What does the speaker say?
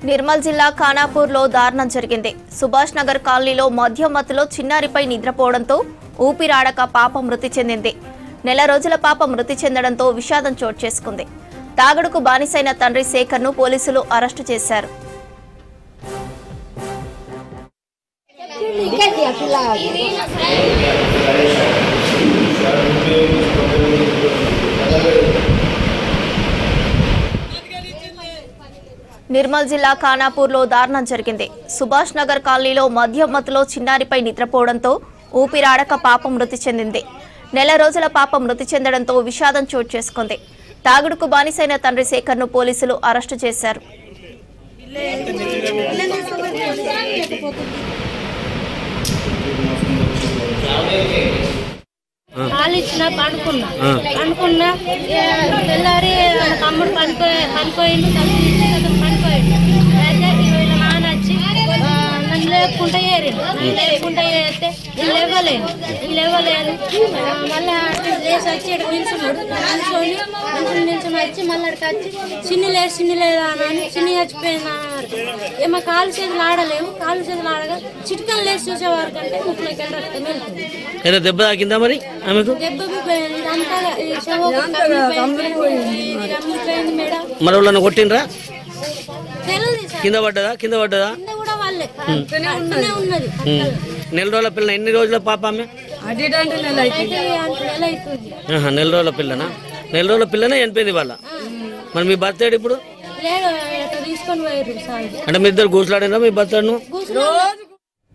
నిర్మల్ జిల్లా ఖానాపూర్లో దారుణం జరిగింది. సుభాష్ నగర్ కాలనీలో మద్యం మత్తులో చిన్నారిపై నిద్రపోవడంతో ఊపిరాడక పాప మృతి చెందింది. నెల రోజుల పాప మృతి చెందడంతో విషాదం చోటు చేసుకుంది. తాగుడుకు బానిసైన తండ్రి శేఖర్ను పోలీసులు అరెస్టు చేశారు. నిర్మల్ జిల్లా ఖానాపూర్లో దారుణం జరిగింది. సుభాష్ నగర్ కాలనీలో మద్యం మత్తులో చిన్నారిపై నిద్రపోవడంతో ఊపిరాడక పాప మృతి చెందింది. నెల రోజుల పాప మృతి చెందడంతో విషాదం చోటు చేసుకుంది. తాగుడుకు బానిసైన తండ్రి శేఖర్ను పోలీసులు అరెస్టు చేశారు. కాలిచ్చిన పండుకున్నా తెల్లారి తమ్ముడు పనిపోయిండు పనిపోయిండు. అయితే వీళ్ళ నాన్న వచ్చి నన్ను లేపుకుంటా లేపుకుంటా చేస్తే నేను లేవలేదు. మళ్ళీ లేచి వచ్చి ఇక్కడ నిల్చున్నాడు. నిల్చుని వచ్చి మళ్ళీ అక్కడికి వచ్చి చిన్ని లేదా అని చిన్ని చచ్చిపోయిందా ఏమో కాలు చేతులు ఆడలేవు. కాలు చేతులు ఆడగా చిట్కలు లేచి చూసేవారు కంటే ముక్కులోకి వెళ్ళి రక్తం వెళ్తుంది. దెబ్బ తాకిందా మరి ఆమెకు? మరి వాళ్ళని కొట్టిండ్రా? కింద పడ్డదా? నెల రోజుల పిల్ల. ఎన్ని రోజుల పాప ఆమె? నెల రోజుల పిల్లనా? నెల రోజుల పిల్లనే చనిపోయింది వాళ్ళ. మరి మీ భర్త ఇప్పుడు తీసుకొని పోయారు. అంటే మీ ఇద్దరు కూర్చులాడినా మీ భర్తను?